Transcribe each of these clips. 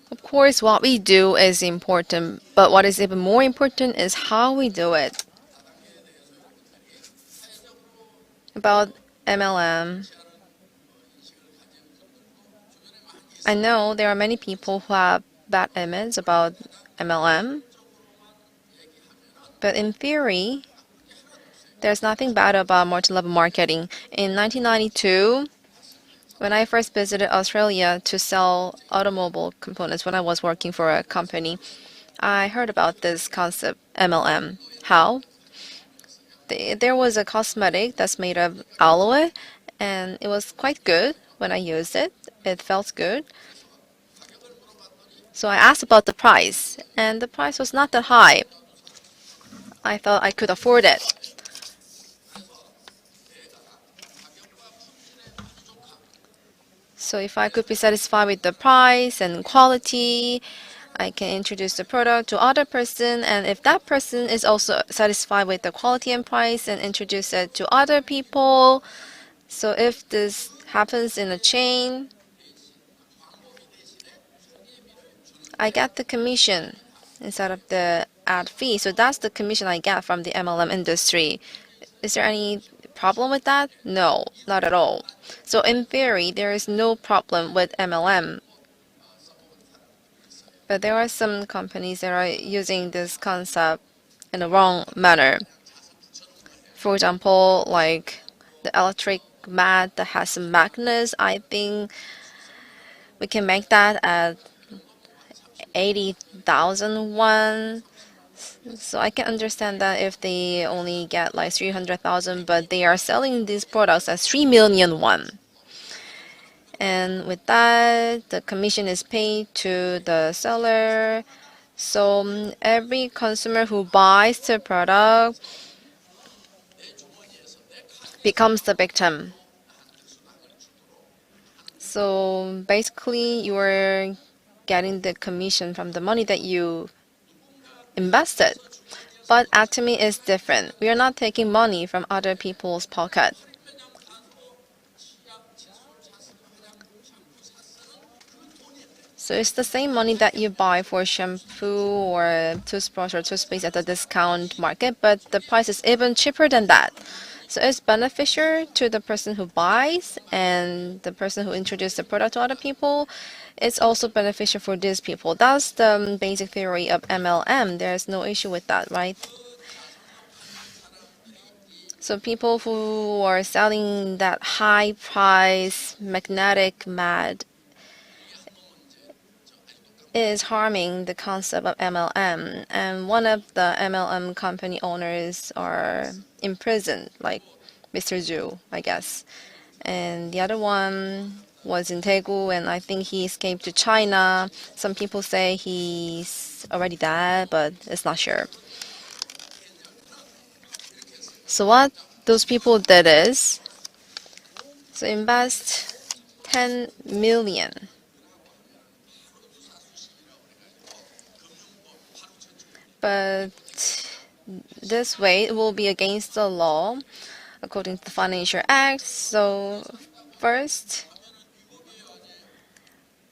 Of course, what we do is important, but what is even more important is how we do it. About MLM, I know there are many people who have bad image about MLM, but in theory, there's nothing bad about multi-level marketing. In 1992, when I first visited Australia to sell automobile components when I was working for a company, I heard about this concept, MLM. How? There was a cosmetic that's made of aloe, and it was quite good when I used it. It felt good. So I asked about the price, and the price was not that high. I thought I could afford it. So if I could be satisfied with the price and quality, I can introduce the product to other person, and if that person is also satisfied with the quality and price, and introduce it to other people. So if this happens in a chain, I get the commission instead of the ad fee. So that's the commission I get from the MLM industry. Is there any problem with that? No, not at all. So in theory, there is no problem with MLM. But there are some companies that are using this concept in the wrong manner. For example, like the electric mat that has some magnets, I think we can make that at 80,000 won. So I can understand that if they only get like 300,000, but they are selling these products at 3 million won. And with that, the commission is paid to the seller. So every consumer who buys the product becomes the victim. So basically, you're getting the commission from the money that you invested. But Atomy is different. We are not taking money from other people's pocket. So it's the same money that you buy for shampoo or toothbrush or toothpaste at the discount market, but the price is even cheaper than that. So it's beneficial to the person who buys and the person who introduced the product to other people. It's also beneficial for these people. That's the basic theory of MLM. There's no issue with that, right? So people who are selling that high price magnetic mat is harming the concept of MLM. And one of the MLM company owners are imprisoned, like Mr. Zhu, I guess. And the other one was in Daegu, and I think he escaped to China. Some people say he's already dead, but it's not sure. So what those people did is, so invest 10 million. But this way it will be against the law according to the Financial Act. So first,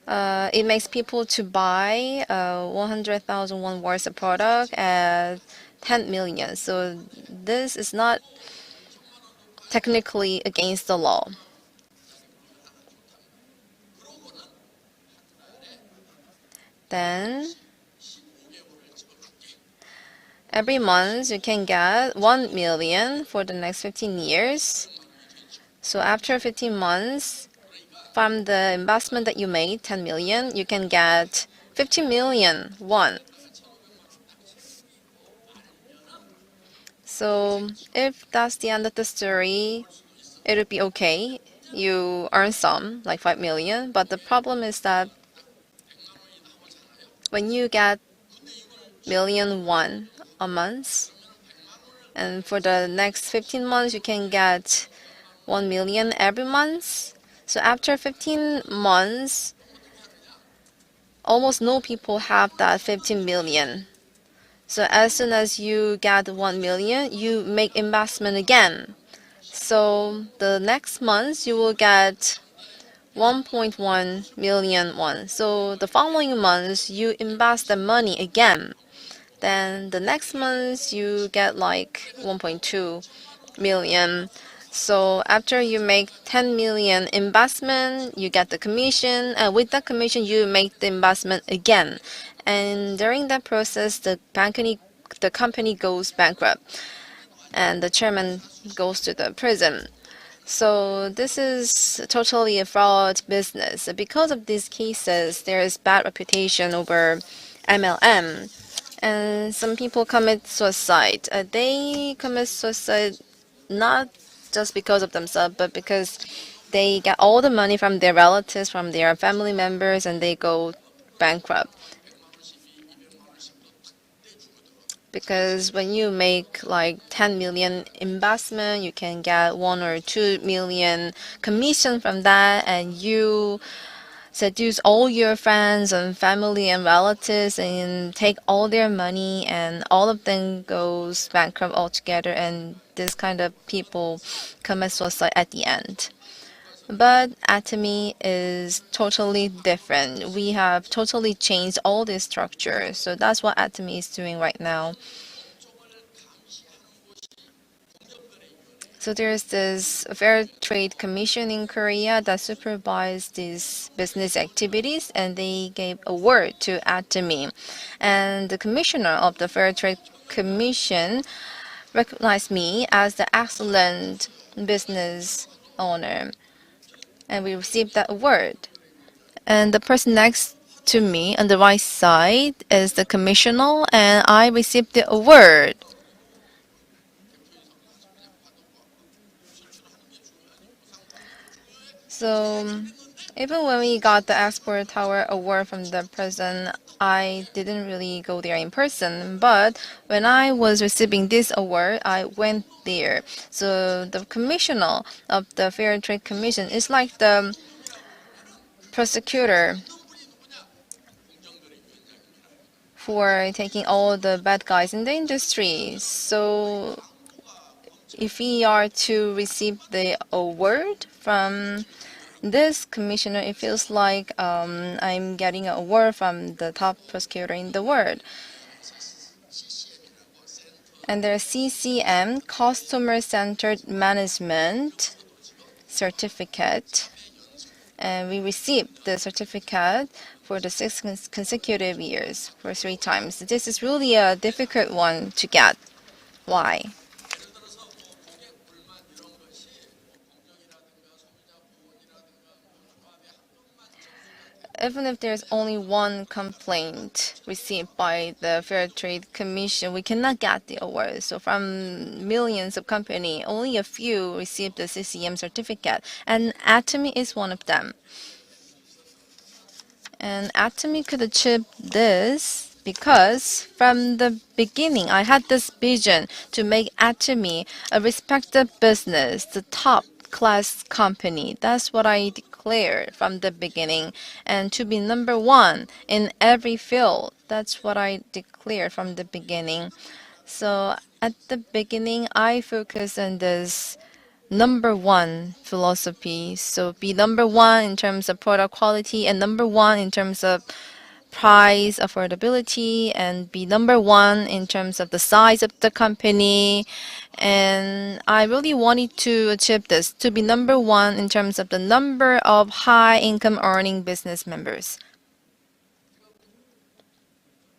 it makes people to buy 100,000 won worth of product at 10 million. So this is not technically against the law. Then every month you can get 1 million for the next 15 years. So after 15 months, from the investment that you made, 10 million, you can get 50 million won. So if that's the end of the story, it would be okay. You earn some, like 5 million, but the problem is that when you get million won a month, and for the next 15 months, you can get 1 million every month. So after 15 months, almost no people have that 15 million. So as soon as you get 1 million, you make investment again. So the next month you will get 1.1 million won. So the following months, you invest the money again. Then the next month, you get like 1.2 million. So after you make 10 million investment, you get the commission, and with that commission, you make the investment again. And during that process, the company goes bankrupt, and the chairman goes to the prison. So this is totally a fraud business. Because of these cases, there is bad reputation over MLM, and some people commit suicide. They commit suicide not just because of themselves, but because they get all the money from their relatives, from their family members, and they go bankrupt. Because when you make like 10 million investment, you can get 1 or 2 million commission from that, and you seduce all your friends and family and relatives and take all their money, and all of them goes bankrupt altogether, and this kind of people commit suicide at the end. But Atomy is totally different. We have totally changed all this structure. So that's what Atomy is doing right now. So there's this Fair Trade Commission in Korea that supervises these business activities, and they gave a award to Atomy. And the commissioner of the Fair Trade Commission recognized me as the excellent business owner, and we received that award. And the person next to me on the right side is the commissioner, and I received the award. So even when we got the Export Tower Award from the president, I didn't really go there in person. But when I was receiving this award, I went there. So the commissioner of the Fair Trade Commission is like the prosecutor for taking all the bad guys in the industry. So if we are to receive the award from this commissioner, it feels like I'm getting an award from the top prosecutor in the world. And there's CCM, Customer Centered Management Certificate. And we received the certificate for the 6 consecutive years for 3 times. This is really a difficult one to get. Why? Even if there's only one complaint received by the Fair Trade Commission, we cannot get the award. So from millions of companies, only a few received the CCM certificate, and Atomy is one of them. And Atomy could achieve this because from the beginning, I had this vision to make Atomy a respected business, the top class company. That's what I declared from the beginning. And to be number one in every field, that's what I declared from the beginning. So at the beginning, I focused on this number one philosophy. So be number one in terms of product quality, and number one in terms of price affordability, and be number one in terms of the size of the company. And I really wanted to achieve this, to be number one in terms of the number of high income earning business members.